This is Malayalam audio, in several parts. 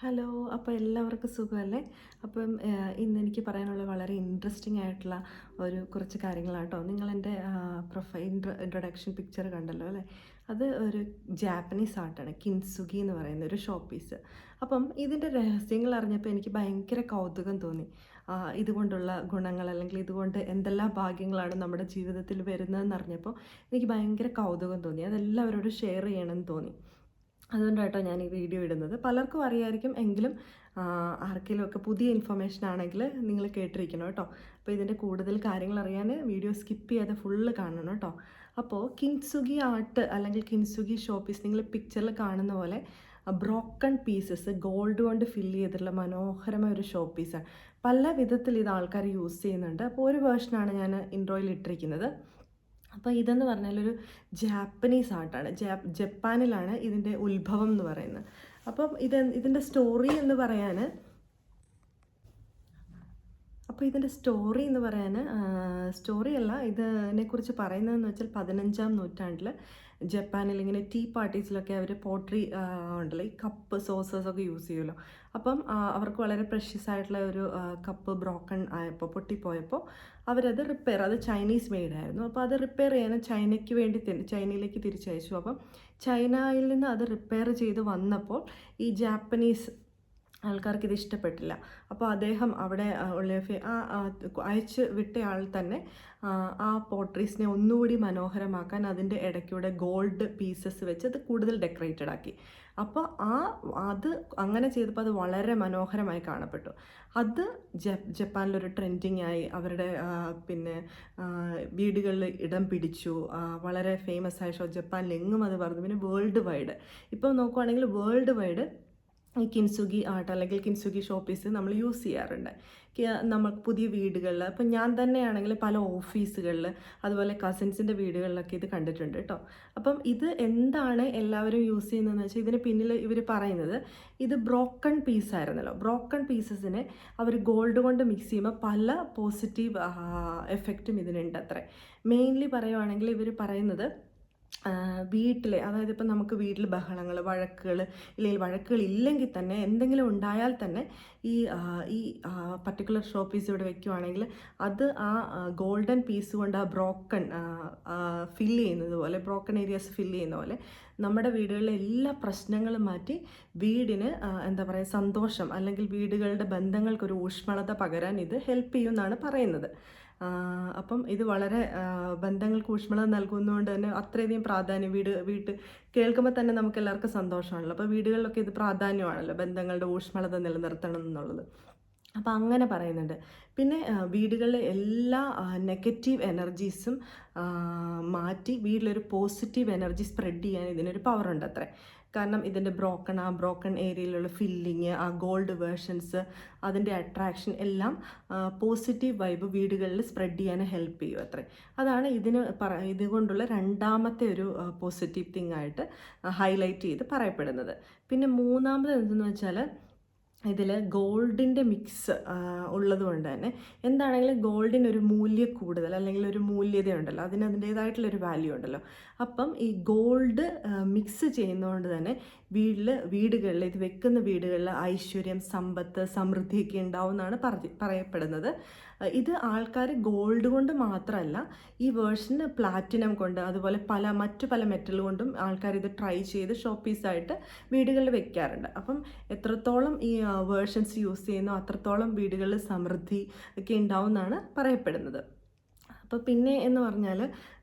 ഹലോ. അപ്പോൾ എല്ലാവർക്കും സുഖമല്ലേ? അപ്പം ഇന്നെനിക്ക് പറയാനുള്ള വളരെ ഇൻട്രസ്റ്റിംഗ് ആയിട്ടുള്ള കുറച്ച് കാര്യങ്ങളാണ് കേട്ടോ. നിങ്ങളെൻ്റെ ഇൻട്രൊഡക്ഷൻ പിക്ചർ കണ്ടല്ലോ അല്ലേ? അത് ഒരു ജാപ്പനീസ് ആർട്ടാണ്, കിൻസുഗി എന്ന് പറയുന്ന ഒരു ഷോ പീസ്. അപ്പം ഇതിൻ്റെ രഹസ്യങ്ങൾ അറിഞ്ഞപ്പോൾ എനിക്ക് ഭയങ്കര കൗതുകം തോന്നി. ഇതുകൊണ്ടുള്ള ഗുണങ്ങൾ, അല്ലെങ്കിൽ ഇതുകൊണ്ട് എന്തെല്ലാം ഭാഗ്യങ്ങളാണ് നമ്മുടെ ജീവിതത്തിൽ വരുന്നതെന്ന് അറിഞ്ഞപ്പോൾ എനിക്ക് ഭയങ്കര കൗതുകം തോന്നി. അതെല്ലാവരോടും ഷെയർ ചെയ്യണമെന്ന് തോന്നി. അതുകൊണ്ടാട്ടോ ഞാൻ ഈ വീഡിയോ ഇടുന്നത്. പലർക്കും അറിയായിരിക്കും, എങ്കിലും ആർക്കെങ്കിലുമൊക്കെ പുതിയ ഇൻഫർമേഷൻ ആണെങ്കിൽ നിങ്ങൾ കേട്ടിരിക്കണം കേട്ടോ. അപ്പോൾ ഇതിൻ്റെ കൂടുതൽ കാര്യങ്ങൾ അറിയാൻ വീഡിയോ സ്കിപ്പ് ചെയ്യാതെ ഫുള്ള് കാണണം കേട്ടോ. അപ്പോൾ കിൻസുഗി ആർട്ട് അല്ലെങ്കിൽ കിൻസുഗി ഷോ പീസ് നിങ്ങൾ പിക്ചറിൽ കാണുന്ന പോലെ ബ്രോക്കൺ പീസസ് ഗോൾഡ് കൊണ്ട് ഫില്ല് ചെയ്തിട്ടുള്ള മനോഹരമായ ഒരു ഷോ പീസാണ്. പല വിധത്തിൽ ഇത് ആൾക്കാർ യൂസ് ചെയ്യുന്നുണ്ട്. അപ്പോൾ ഒരു വേർഷനാണ് ഞാൻ ഇൻട്രോയിൽ ഇട്ടിരിക്കുന്നത്. അപ്പോൾ ഇതെന്ന് പറഞ്ഞാൽ ഒരു ജാപ്പനീസ് ആർട്ടാണ്. ജപ്പാനിലാണ് ഇതിൻ്റെ ഉത്ഭവം എന്ന് പറയുന്നത്. അപ്പം ഇതിൻ്റെ സ്റ്റോറി എന്ന് പറയാൻ സ്റ്റോറിയല്ല, ഇതിനെക്കുറിച്ച് പറയുന്നതെന്ന് വെച്ചാൽ 15-ാം നൂറ്റാണ്ടിൽ ജപ്പാനിൽ ഇങ്ങനെ ടീ പാർട്ടീസിലൊക്കെ അവർ പോട്രി ഉണ്ടല്ലോ, ഈ കപ്പ് സോസേഴ്സൊക്കെ യൂസ് ചെയ്യുമല്ലോ. അപ്പം അവർക്ക് വളരെ പ്രഷ്യസ് ആയിട്ടുള്ള ഒരു കപ്പ് ബ്രോക്കൺ ആയപ്പോൾ, പൊട്ടിപ്പോയപ്പോൾ അവരത് അത് ചൈനീസ് മെയ്ഡായിരുന്നു. അപ്പോൾ അത് റിപ്പയർ ചെയ്യാൻ ചൈനയിലേക്ക് തിരിച്ചയച്ചു. അപ്പം ചൈനയിൽ നിന്ന് അത് റിപ്പയർ ചെയ്ത് വന്നപ്പോൾ ഈ ജാപ്പനീസ് ആൾക്കാർക്ക് ഇത് ഇഷ്ടപ്പെട്ടില്ല. അപ്പോൾ അദ്ദേഹം അവിടെ ഉള്ള അയച്ച് വിട്ടയാൾ തന്നെ ആ പോട്രീസിനെ ഒന്നുകൂടി മനോഹരമാക്കാൻ അതിൻ്റെ ഇടയ്ക്കൂടെ ഗോൾഡ് പീസസ് വെച്ച് അത് കൂടുതൽ ഡെക്കറേറ്റഡ് ആക്കി. അപ്പോൾ അത് അങ്ങനെ ചെയ്തപ്പോൾ അത് വളരെ മനോഹരമായി കാണപ്പെട്ടു. അത് ജപ്പാനിലൊരു ട്രെൻഡിങ് ആയി. അവരുടെ വീടുകളിൽ ഇടം പിടിച്ചു. വളരെ ഫേമസ് ആയ ഷോ ജപ്പാനിലെങ്ങും അത് പറഞ്ഞു. പിന്നെ വേൾഡ് വൈഡ്, ഇപ്പോൾ നോക്കുവാണെങ്കിൽ വേൾഡ് വൈഡ് ഈ കിൻസുഗി ആർട്ട് അല്ലെങ്കിൽ കിൻസുഗി ഷോ പീസ് നമ്മൾ യൂസ് ചെയ്യാറുണ്ട്. നമുക്ക് പുതിയ വീടുകളിൽ, ഇപ്പം ഞാൻ തന്നെയാണെങ്കിൽ പല ഓഫീസുകളിൽ, അതുപോലെ കസിൻസിൻ്റെ വീടുകളിലൊക്കെ ഇത് കണ്ടിട്ടുണ്ട് കേട്ടോ. അപ്പം ഇത് എന്താണ് എല്ലാവരും യൂസ് ചെയ്യുന്നതെന്ന് വെച്ചാൽ, ഇതിന് പിന്നിൽ ഇവർ പറയുന്നത് ഇത് ബ്രോക്കൺ പീസായിരുന്നല്ലോ. ബ്രോക്കൺ പീസസിനെ അവർ ഗോൾഡ് കൊണ്ട് മിക്സ് ചെയ്യുമ്പോൾ പല പോസിറ്റീവ് എഫക്റ്റും ഇതിനുണ്ട് അത്രേ. മെയിൻലി പറയുവാണെങ്കിൽ ഇവർ പറയുന്നത് വീട്ടിലെ, അതായത് ഇപ്പം നമുക്ക് വീട്ടിൽ ബഹളങ്ങൾ, വഴക്കുകൾ ഇല്ലെങ്കിൽ തന്നെ, എന്തെങ്കിലും ഉണ്ടായാൽ തന്നെ ഈ പർട്ടിക്കുലർ ഷോ പീസ് ഇവിടെ വെക്കുവാണെങ്കിൽ അത് ഗോൾഡൻ പീസ് കൊണ്ട് ബ്രോക്കൺ ഫില്ല് ചെയ്യുന്നത് പോലെ, ബ്രോക്കൺ ഏരിയാസ് ഫില്ല് ചെയ്യുന്ന പോലെ നമ്മുടെ വീടുകളിലെ എല്ലാ പ്രശ്നങ്ങളും മാറ്റി വീടിന് എന്താ പറയുക, സന്തോഷം, അല്ലെങ്കിൽ വീടുകളുടെ ബന്ധങ്ങൾക്കൊരു ഊഷ്മളത പകരാൻ ഇത് ഹെൽപ്പ് ചെയ്യുമെന്നാണ് പറയുന്നത്. അപ്പം ഇത് വളരെ ബന്ധങ്ങൾക്ക് ഊഷ്മളത നൽകുന്നതുകൊണ്ട് തന്നെ അത്രയധികം പ്രാധാന്യം വീട്ട് കേൾക്കുമ്പോൾ തന്നെ നമുക്ക് എല്ലാവർക്കും സന്തോഷമാണല്ലോ. അപ്പോൾ വീടുകളിലൊക്കെ ഇത് പ്രാധാന്യമാണല്ലോ, ബന്ധങ്ങളുടെ ഊഷ്മളത നിലനിർത്തണം എന്നുള്ളത്. അപ്പോൾ അങ്ങനെ പറയുന്നുണ്ട്. പിന്നെ വീടുകളിലെ എല്ലാ നെഗറ്റീവ് എനർജീസും മാറ്റി വീട്ടിലൊരു പോസിറ്റീവ് എനർജി സ്പ്രെഡ് ചെയ്യാൻ ഇതിനൊരു പവറുണ്ട് അത്രേ. കാരണം ഇതിൻ്റെ ബ്രോക്കൺ ഏരിയയിലുള്ള ഫില്ലിങ്, ഗോൾഡ് വേർഷൻസ്, അതിൻ്റെ അട്രാക്ഷൻ എല്ലാം പോസിറ്റീവ് വൈബ് വീടുകളിൽ സ്പ്രെഡ് ചെയ്യാൻ ഹെൽപ്പ് ചെയ്യും അത്രേ. അതാണ് ഇതുകൊണ്ടുള്ള രണ്ടാമത്തെ ഒരു പോസിറ്റീവ് തിങ് ആയിട്ട് ഹൈലൈറ്റ് ചെയ്ത് പറയപ്പെടുന്നത്. പിന്നെ മൂന്നാമത് എന്തെന്ന് വെച്ചാൽ, ഇതിൽ ഗോൾഡിൻ്റെ മിക്സ് ഉള്ളത് കൊണ്ട് തന്നെ എന്താണെങ്കിലും ഗോൾഡിനൊരു മൂല്യം കൂടുതൽ, അല്ലെങ്കിൽ ഒരു മൂല്യതയുണ്ടല്ലോ, അതിൻ്റേതായിട്ടുള്ളൊരു വാല്യൂ ഉണ്ടല്ലോ. അപ്പം ഈ ഗോൾഡ് മിക്സ് ചെയ്യുന്നതുകൊണ്ട് തന്നെ വീടുകളിൽ ഇത് വെക്കുന്ന വീടുകളിൽ ഐശ്വര്യം, സമ്പത്ത്, സമൃദ്ധിയൊക്കെ ഉണ്ടാവും എന്നാണ് പറയപ്പെടുന്നത്. ഇത് ആൾക്കാർ ഗോൾഡ് കൊണ്ട് മാത്രമല്ല, ഈ വേർഷന് പ്ലാറ്റിനം കൊണ്ട്, അതുപോലെ മറ്റു പല മെറ്റൽ കൊണ്ടും ആൾക്കാർ ഇത് ട്രൈ ചെയ്ത് ഷോ പീസായിട്ട് വീടുകളിൽ വെക്കാറുണ്ട്. അപ്പം എത്രത്തോളം ഈ വേർഷൻസ് യൂസ് ചെയ്യുന്നോ അത്രത്തോളം വീടുകളിൽ സമൃദ്ധി ഒക്കെ ഉണ്ടാവും എന്നാണ് പറയപ്പെടുന്നത്. അപ്പോൾ പിന്നെ എന്ന് പറഞ്ഞാൽ,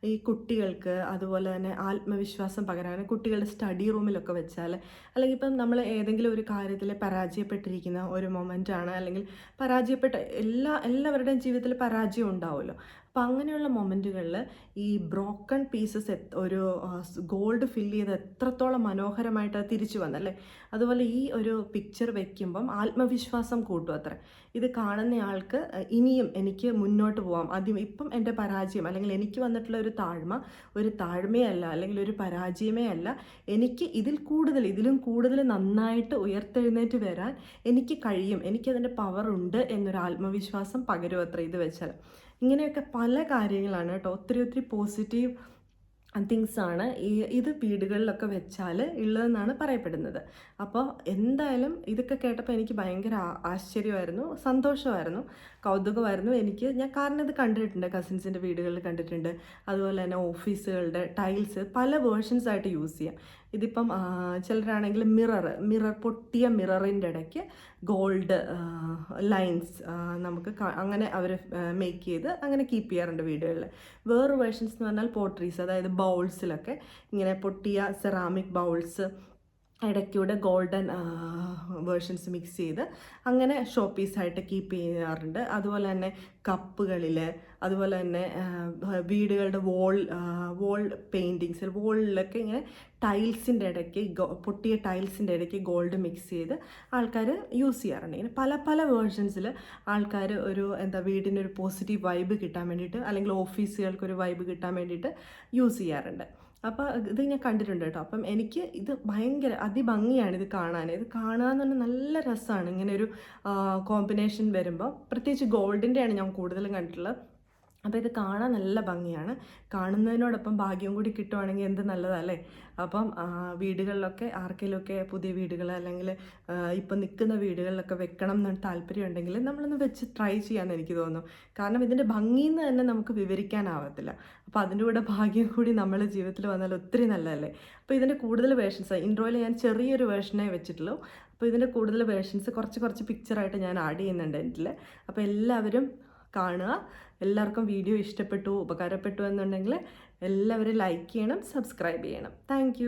ഈ കുട്ടികൾക്ക് അതുപോലെ തന്നെ ആത്മവിശ്വാസം പകരാൻ കുട്ടികളുടെ സ്റ്റഡി റൂമിലൊക്കെ വെച്ചാൽ, അല്ലെങ്കിൽ ഇപ്പം നമ്മൾ ഏതെങ്കിലും ഒരു കാര്യത്തിൽ പരാജയപ്പെട്ടിരിക്കുന്ന ഒരു മൊമെൻ്റാണ്, അല്ലെങ്കിൽ എല്ലാവരുടെയും ജീവിതത്തിൽ പരാജയം ഉണ്ടാവുമല്ലോ. അപ്പം അങ്ങനെയുള്ള മൊമെൻറ്റുകളിൽ ഈ ബ്രോക്കൺ പീസസ് ഒരു ഗോൾഡ് ഫില്ല് ചെയ്ത് എത്രത്തോളം മനോഹരമായിട്ട് അത് തിരിച്ചു വന്നല്ലേ. അതുപോലെ ഈ ഒരു പിക്ചർ വയ്ക്കുമ്പം ആത്മവിശ്വാസം കൂട്ടും അത്ര. ഇത് കാണുന്നയാൾക്ക് ഇനിയും എനിക്ക് മുന്നോട്ട് പോകാം, ഇപ്പം എൻ്റെ പരാജയം, അല്ലെങ്കിൽ എനിക്ക് വന്നിട്ടുള്ള ഒരു താഴ്മയേ അല്ല, അല്ലെങ്കിൽ ഒരു പരാജയമേ അല്ല, എനിക്ക് ഇതിലും കൂടുതൽ നന്നായിട്ട് ഉയർത്തെഴുന്നേറ്റ് വരാൻ എനിക്ക് കഴിയും, എനിക്കതിൻ്റെ പവറുണ്ട് എന്നൊരു ആത്മവിശ്വാസം പകരും അത്ര ഇത് വെച്ചാൽ. ഇങ്ങനെയൊക്കെ പല കാര്യങ്ങളാണ് കേട്ടോ. ഒത്തിരി പോസിറ്റീവ് തിങ്സാണ് ഇത് വീടുകളിലൊക്കെ വെച്ചാൽ ഉള്ളതെന്നാണ് പറയപ്പെടുന്നത്. അപ്പോൾ എന്തായാലും ഇതൊക്കെ കേട്ടപ്പോൾ എനിക്ക് ഭയങ്കര ആശ്ചര്യമായിരുന്നു, സന്തോഷമായിരുന്നു, കൗതുകമായിരുന്നു എനിക്ക്. കാരണം ഇത് കണ്ടിട്ടുണ്ട്, കസിൻസിൻ്റെ വീടുകളിൽ കണ്ടിട്ടുണ്ട്. അതുപോലെ തന്നെ ഓഫീസുകളുടെ ടൈൽസ് പല വേർഷൻസ് ആയിട്ട് യൂസ് ചെയ്യാം. ഇതിപ്പം ചിലരാണെങ്കിൽ മിറർ പൊട്ടിയ മിററിൻ്റെ ഇടയ്ക്ക് ഗോൾഡ് ലൈൻസ് നമുക്ക് അങ്ങനെ അവർ മേക്ക് ചെയ്ത് അങ്ങനെ കീപ്പ് ചെയ്യാറുണ്ട് വീടുകളിൽ. വേറെ വേർഷൻസ് എന്ന് പറഞ്ഞാൽ പോട്രീസ്, അതായത് ബൗൾസിലൊക്കെ ഇങ്ങനെ പൊട്ടിയ സെറാമിക് ബൗൾസ് ഇടയ്ക്കൂടെ ഗോൾഡൻ വേർഷൻസ് മിക്സ് ചെയ്ത് അങ്ങനെ ഷോ പീസായിട്ട് കീപ്പ് ചെയ്യാറുണ്ട്. അതുപോലെ തന്നെ കപ്പുകളിൽ, അതുപോലെ തന്നെ വീടുകളുടെ വോൾ പെയിൻറ്റിങ്സിൽ വോളിലൊക്കെ ഇങ്ങനെ ടൈൽസിൻ്റെ ഇടയ്ക്ക് പൊട്ടിയ ടൈൽസിൻ്റെ ഇടയ്ക്ക് ഗോൾഡ് മിക്സ് ചെയ്ത് ആൾക്കാർ യൂസ് ചെയ്യാറുണ്ട്. ഇങ്ങനെ പല പല വേർഷൻസിൽ ആൾക്കാർ ഒരു വീടിനൊരു പോസിറ്റീവ് വൈബ് കിട്ടാൻ വേണ്ടിയിട്ട്, അല്ലെങ്കിൽ ഓഫീസുകൾക്കൊരു വൈബ് കിട്ടാൻ വേണ്ടിയിട്ട് യൂസ് ചെയ്യാറുണ്ട്. അപ്പോൾ ഇത് ഞാൻ കണ്ടിട്ടുണ്ട് കേട്ടോ. അപ്പം എനിക്ക് ഇത് ഭയങ്കര അതിഭംഗിയാണ് ഇത് കാണാൻ. ഇത് കാണാൻ തന്നെ നല്ല രസമാണ് ഇങ്ങനെ ഒരു കോമ്പിനേഷൻ വരുമ്പോൾ. പ്രത്യേകിച്ച് ഗോൾഡിൻ്റെയാണ് ഞാൻ കൂടുതലും കണ്ടിട്ടുള്ളത്. അപ്പോൾ ഇത് കാണാൻ നല്ല ഭംഗിയാണ്. കാണുന്നതിനോടൊപ്പം ഭാഗ്യം കൂടി കിട്ടുവാണെങ്കിൽ എന്ത് നല്ലതല്ലേ. അപ്പം വീടുകളിലൊക്കെ ആർക്കെങ്കിലുമൊക്കെ പുതിയ വീടുകൾ അല്ലെങ്കിൽ ഇപ്പം നിൽക്കുന്ന വീടുകളിലൊക്കെ വെക്കണം എന്ന് താല്പര്യം ഉണ്ടെങ്കിൽ നമ്മളൊന്ന് വെച്ച് ട്രൈ ചെയ്യാമെന്ന് എനിക്ക് തോന്നുന്നു. കാരണം ഇതിൻ്റെ ഭംഗിയെന്ന് തന്നെ നമുക്ക് വിവരിക്കാനാവത്തില്ല. അപ്പോൾ അതിൻ്റെ കൂടെ ഭാഗ്യം കൂടി നമ്മുടെ ജീവിതത്തിൽ വന്നാൽ ഒത്തിരി നല്ലതല്ലേ. അപ്പോൾ ഇതിൻ്റെ കൂടുതൽ വേർഷൻസ് ഇൻട്രോയിൽ ഞാൻ ചെറിയൊരു വേർഷനേ വെച്ചിട്ടുള്ളൂ. അപ്പോൾ ഇതിൻ്റെ കൂടുതൽ വേർഷൻസ് കുറച്ച് പിക്ചറായിട്ട് ഞാൻ ആഡ് ചെയ്യുന്നുണ്ട് ഇതിൽ. അപ്പോൾ എല്ലാവരും കാണുക. എല്ലാവർക്കും വീഡിയോ ഇഷ്ടപ്പെട്ടു, ഉപകാരപ്പെട്ടു എന്നുണ്ടെങ്കിൽ എല്ലാവരും ലൈക്ക് ചെയ്യണം, സബ്സ്ക്രൈബ് ചെയ്യണം. താങ്ക്